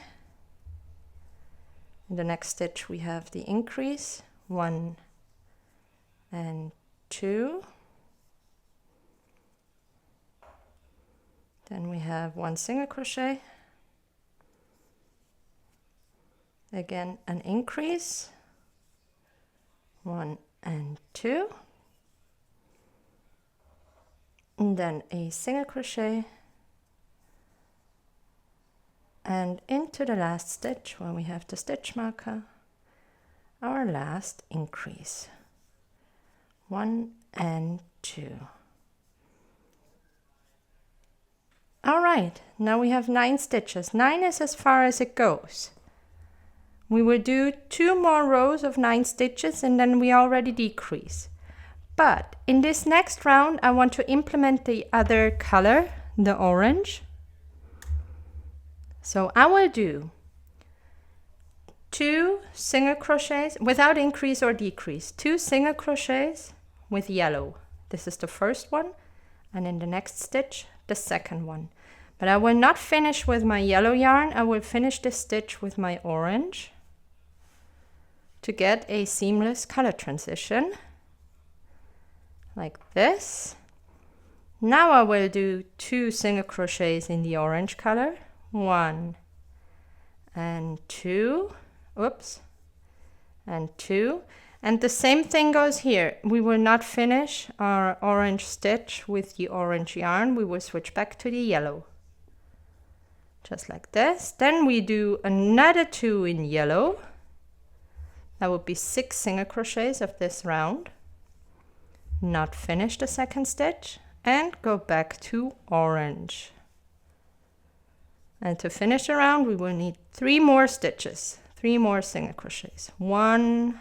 in the next stitch we have the increase, 1 and 2, then we have 1 single crochet, again an increase, 1 and 2, and then a single crochet, and into the last stitch where we have the stitch marker, our last increase, 1 and 2. All right, now we have 9 stitches. 9 is as far as it goes. We will do 2 more rows of 9 stitches and then we already decrease. But in this next round, I want to implement the other color, the orange. So I will do 2 single crochets without increase or decrease, 2 single crochets with yellow. This is the first one, and in the next stitch, the second one. But I will not finish with my yellow yarn. I will finish this stitch with my orange to get a seamless color transition like this. Now I will do 2 single crochets in the orange color, 1 and 2, oops, and 2, and the same thing goes here. We will not finish our orange stitch with the orange yarn. We will switch back to the yellow, just like this. Then we do another 2 in yellow. That would be 6 single crochets of this round. Not finish the second stitch and go back to orange. And to finish the round, we will need 3 more stitches, 3 more single crochets. 1,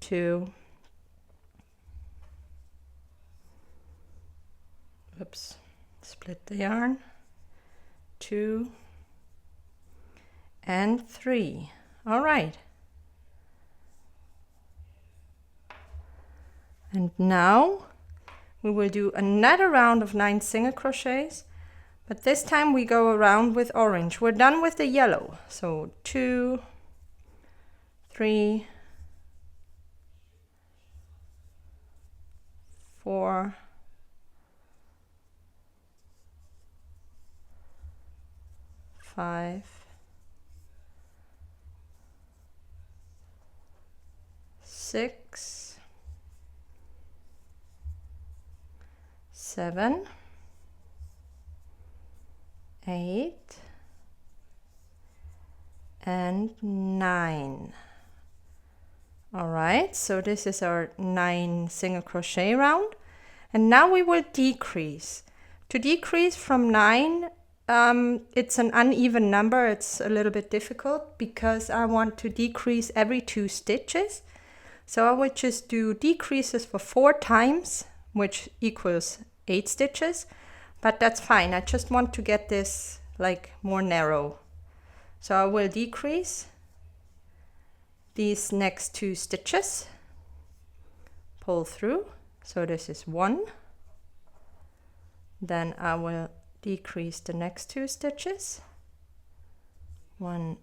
2, oops, split the yarn, 2, and 3. All right. And now we will do another round of 9 single crochets, but this time we go around with orange. We're done with the yellow. So 2, 3, 4, 5, 6, 7, 8, and 9. All right, so this is our 9 single crochet round, and now we will decrease. To decrease from 9, it's an uneven number. It's a little bit difficult because I want to decrease every 2 stitches. So I will just do decreases for 4 times, which equals 8 stitches, but that's fine. I just want to get this like more narrow. So I will decrease these next 2 stitches, pull through. So this is 1. Then I will decrease the next 2 stitches, 1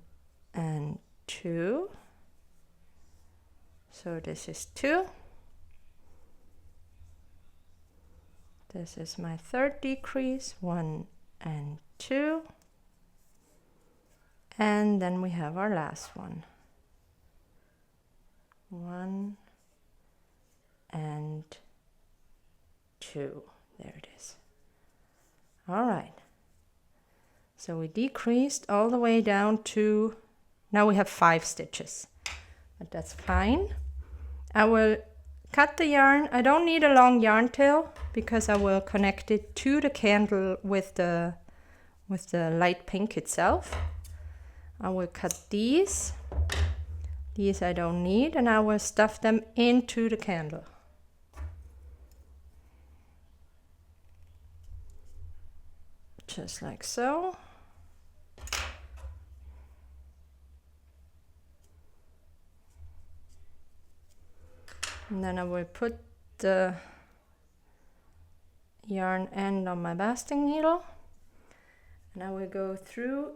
and 2. So this is 2. This is my 3rd decrease, 1 and 2. And then we have our last one. 1 and 2. There it is. All right. So we decreased all the way down to, now we have 5 stitches, but that's fine. I will cut the yarn. I don't need a long yarn tail because I will connect it to the candle with the light pink itself. I will cut these. These I don't need, and I will stuff them into the candle. Just like so. And then I will put the yarn end on my basting needle, and I will go through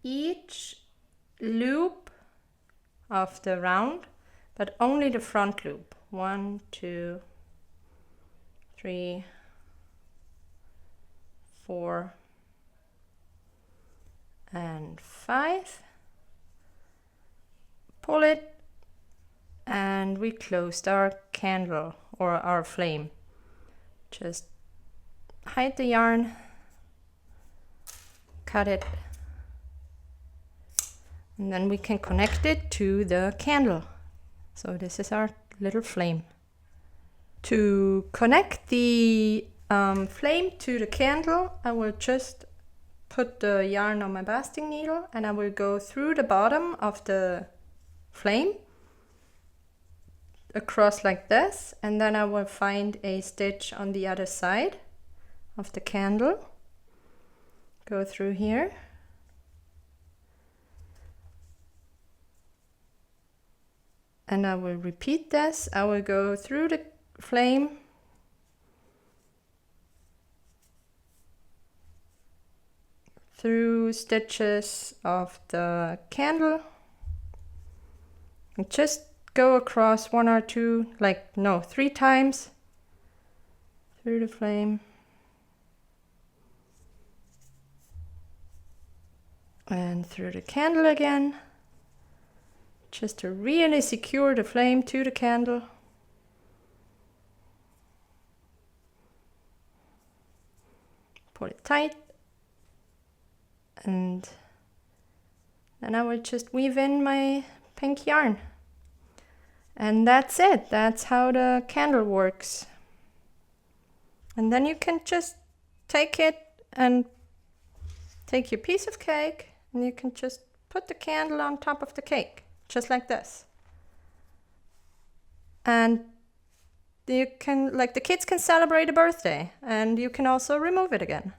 each loop of the round, but only the front loop. 1, 2, 3, 4, and 5. Pull it, and we closed our candle or our flame. Just hide the yarn, cut it, and then we can connect it to the candle. So this is our little flame. To connect the flame to the candle, I will just put the yarn on my basting needle, and I will go through the bottom of the flame across like this, and then I will find a stitch on the other side of the candle, go through here, and I will repeat this. I will go through the flame, through stitches of the candle, and just go across 1 or 2, like no, 3 times through the flame, and through the candle again, just to really secure the flame to the candle. Pull it tight, and then I will just weave in my pink yarn. And that's it. That's how the candle works. And then you can just take it and take your piece of cake, and you can just put the candle on top of the cake, just like this. And you can, like, the kids can celebrate a birthday, and you can also remove it again.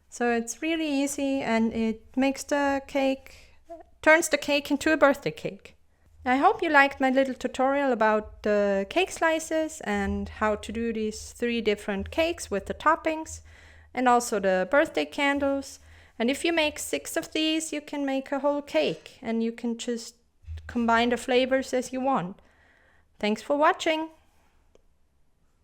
So it's really easy, and it makes the cake, turns the cake into a birthday cake. I hope you liked my little tutorial about the cake slices and how to do these 3 different cakes with the toppings, and also the birthday candles. And if you make 6 of these, you can make a whole cake, and you can just combine the flavors as you want. Thanks for watching!